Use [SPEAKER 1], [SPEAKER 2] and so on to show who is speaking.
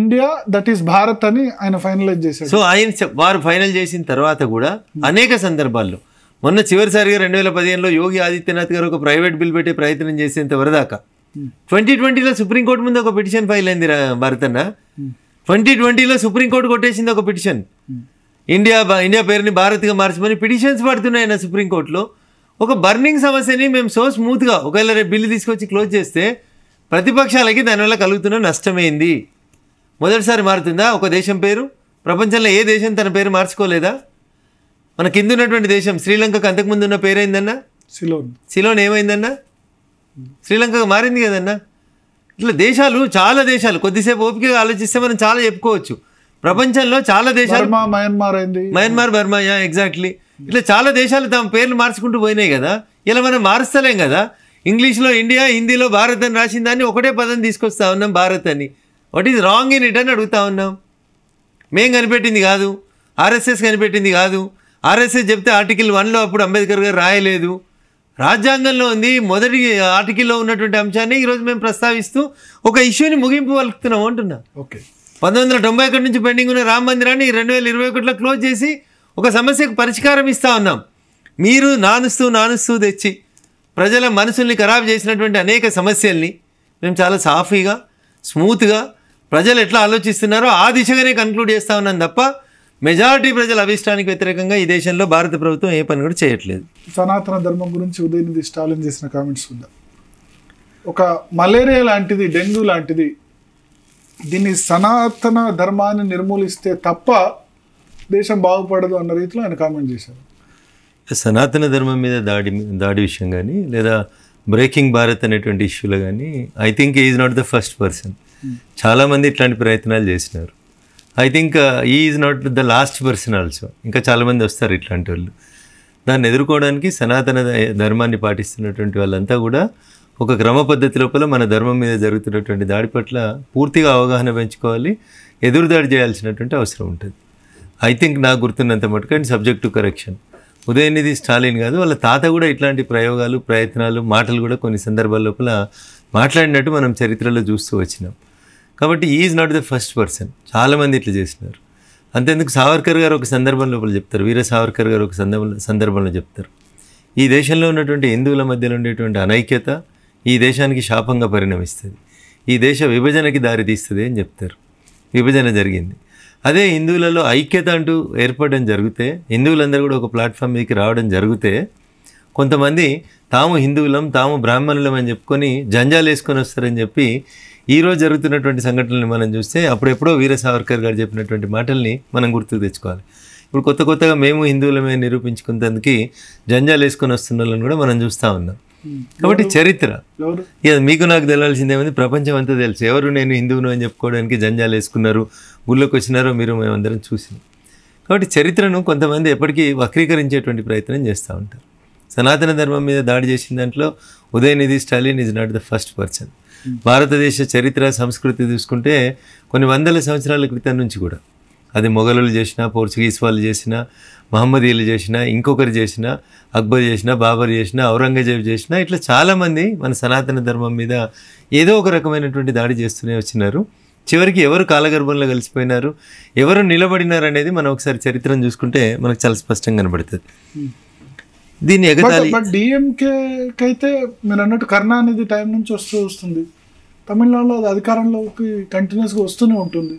[SPEAKER 1] India that is Bharat అని ఆయన finalise చేశారు.
[SPEAKER 2] సో ఆయన వారు ఫైనల్ చేసిన తర్వాత కూడా అనేక సందర్భాల్లో మొన్న చివరిసారిగా 2015లో యోగి ఆదిత్యనాథ్ గారు ఒక ప్రైవేట్ బిల్ పెట్టే ప్రయత్నం చేసేంత వరదాకా 2020లో సుప్రీంకోర్టు ముందు ఒక పిటిషన్ ఫైల్ అయింది భారతన్న. 2020లో సుప్రీంకోర్టు కొట్టేసింది ఒక పిటిషన్, ఇండియా పేరుని భారత్గా మార్చమని పిటిషన్స్ పడుతున్నాయి నా సుప్రీంకోర్టులో. ఒక బర్నింగ్ సమస్యని మేము సో స్మూత్గా ఒకవేళ రేపు బిల్లు తీసుకొచ్చి క్లోజ్ చేస్తే ప్రతిపక్షాలకి దానివల్ల కలుగుతున్న నష్టమైంది. మొదటిసారి మారుతుందా ఒక దేశం పేరు? ప్రపంచంలో ఏ దేశం తన పేరు మార్చుకోలేదా? మన కింద ఉన్నటువంటి దేశం శ్రీలంకకు అంతకుముందు ఉన్న పేరైందన్నా సిలోన్ ఏమైందన్నా? శ్రీలంకకు మారింది కదన్నా. ఇట్లా దేశాలు చాలా దేశాలు కొద్దిసేపు ఓపికగా ఆలోచిస్తే మనం చాలా చెప్పుకోవచ్చు. ప్రపంచంలో చాలా దేశాలు మయన్మార్ బర్మా ఎగ్జాక్ట్లీ ఇట్లా చాలా దేశాలు తమ పేర్లు మార్చుకుంటూ పోయినాయి కదా. ఇలా మనం మారుస్తలేం కదా. ఇంగ్లీష్లో ఇండియా, హిందీలో భారత్ అని రాసిన దాన్ని ఒకటే పదం తీసుకొస్తా ఉన్నాం భారత్ అని. What is wrong in it అని అడుగుతా ఉన్నాం. మేం కనిపెట్టింది కాదు, ఆర్ఎస్ఎస్ కనిపెట్టింది కాదు. ఆర్ఎస్ఎస్ చెప్తే ఆర్టికల్ 1లో అప్పుడు అంబేద్కర్ గారు రాయలేదు, రాజ్యాంగంలో ఉంది. మొదటి ఆర్టికల్లో ఉన్నటువంటి అంశాన్ని ఈరోజు మేము ప్రస్తావిస్తూ ఒక ఇష్యూని ముగింపు పలుకుతున్నాం అంటున్నా.
[SPEAKER 1] ఓకే,
[SPEAKER 2] 1991 నుంచి పెండింగ్ ఉన్న రామ మందిరాన్ని 2021లో క్లోజ్ చేసి ఒక సమస్యకు పరిష్కారం ఇస్తూ ఉన్నాం. మీరు నానుస్తూ తెచ్చి ప్రజల మనసుల్ని ఖరాబు చేసినటువంటి అనేక సమస్యల్ని మేము చాలా సాఫీగా స్మూత్గా ప్రజలు ఎట్లా ఆలోచిస్తున్నారో ఆ దిశగానే కన్క్లూడ్ చేస్తూ ఉన్నాం తప్ప మెజారిటీ ప్రజల అభిష్టానికి వ్యతిరేకంగా ఈ దేశంలో భారత ప్రభుత్వం ఏ పని కూడా చేయట్లేదు.
[SPEAKER 1] సనాతన ధర్మం గురించి ఉదయనిధి స్టాలిన్ చేసిన కామెంట్స్ ఉందా? ఒక మలేరియా లాంటిది, డెంగ్యూ లాంటిది, దీన్ని సనాతన ధర్మాన్ని నిర్మూలిస్తే తప్ప దేశం బాగుపడదు అన్న రీతిలో ఆయన కామెంట్ చేశారు.
[SPEAKER 2] సనాతన ధర్మం మీద దాడి విషయం కానీ లేదా బ్రేకింగ్ భారత్ అనేటువంటి ఇష్యూలో కానీ I think is not the first person. చాలామంది ఇట్లాంటి ప్రయత్నాలు చేసినారు. I think is not the last person also. ఇంకా చాలామంది వస్తారు ఇట్లాంటి వాళ్ళు. దాన్ని ఎదుర్కోవడానికి సనాతన ధర్మాన్ని పాటిస్తున్నటువంటి వాళ్ళంతా కూడా ఒక క్రమ పద్ధతి లోపల మన ధర్మం మీద జరుగుతున్నటువంటి దాడి పట్ల పూర్తిగా అవగాహన పెంచుకోవాలి, ఎదురుదాడి చేయాల్సినటువంటి అవసరం ఉంటుంది. ఐ థింక్ నాకు గుర్తున్నంత మటుకు and subject to correction Udhayanidhi Stalin కాదు, వాళ్ళ తాత కూడా ఇట్లాంటి ప్రయోగాలు, ప్రయత్నాలు, మాటలు కూడా కొన్ని సందర్భాల లోపల మాట్లాడినట్టు మనం చరిత్రలో చూస్తూ వచ్చినాం. కాబట్టి is not the first person. చాలామంది ఇట్లా చేసినారు. అంతేందుకు సావర్కర్ గారు ఒక సందర్భం లోపల చెప్తారు, వీర సావర్కర్ గారు ఒక సందర్భంలో చెప్తారు, ఈ దేశంలో ఉన్నటువంటి హిందువుల మధ్యలో ఉండేటువంటి అనైక్యత ఈ దేశానికి శాపంగా పరిణమిస్తుంది, ఈ దేశ విభజనకి దారి తీస్తుంది అని చెప్తారు. విభజన జరిగింది. అదే హిందువులలో ఐక్యత అంటూ ఏర్పడడం జరిగితే, హిందువులందరూ కూడా ఒక ప్లాట్ఫామ్ మీదకి రావడం జరిగితే, కొంతమంది తాము హిందువులం, తాము బ్రాహ్మణులం అని చెప్పుకొని జంజాలు వేసుకొని వస్తారని చెప్పి ఈరోజు జరుగుతున్నటువంటి సంఘటనలు మనం చూస్తే అప్పుడెప్పుడో వీర సావర్కర్ గారు చెప్పినటువంటి మాటల్ని మనం గుర్తుకు తెచ్చుకోవాలి. ఇప్పుడు కొత్తగా మేము హిందువులమే నిరూపించుకున్నందుకు జంజాలు వేసుకొని వస్తున్న వాళ్ళని కూడా మనం చూస్తూ ఉన్నాం. కాబట్టి చరిత్ర మీకు నాకు తెలియాల్సిందేమంది, ప్రపంచం అంతా తెలుసు ఎవరు నేను హిందువును అని చెప్పుకోవడానికి జంజాలు వేసుకున్నారు, గుళ్ళోకి వచ్చినారో మీరు మేమందరం చూసినాం. కాబట్టి చరిత్రను కొంతమంది ఎప్పటికీ వక్రీకరించేటువంటి ప్రయత్నం చేస్తూ ఉంటారు. సనాతన ధర్మం మీద దాడి చేసిన దాంట్లో Udhayanidhi Stalin is not the first person. భారతదేశ చరిత్ర సంస్కృతి చూసుకుంటే కొన్ని వందల సంవత్సరాల క్రితం నుంచి కూడా అది మొఘలులు చేసినా, పోర్చుగీస్ వాళ్ళు చేసినా, మహమ్మదీయులు చేసినా, ఇంకొకరు చేసినా, అక్బర్ చేసినా, బాబర్ చేసినా, ఔరంగజేబ్ చేసినా, ఇట్లా చాలామంది మన సనాతన ధర్మం మీద ఏదో ఒక రకమైనటువంటి దాడి చేస్తూనే వచ్చినారు. చివరికి ఎవరు కాలగర్భంలో కలిసిపోయినారు, ఎవరు నిలబడినారు అనేది మనం ఒకసారి చరిత్రను చూసుకుంటే మనకు చాలా స్పష్టంగా కనబడుతుంది. దీన్ని ఎగతాళి
[SPEAKER 1] డిఎంకే అయితే మీరు అన్నట్టు కరుణానిధి టైం నుంచి వస్తుంది, తమిళనాడులో అది అధికారంలోకి కంటిన్యూస్గా వస్తూనే ఉంటుంది.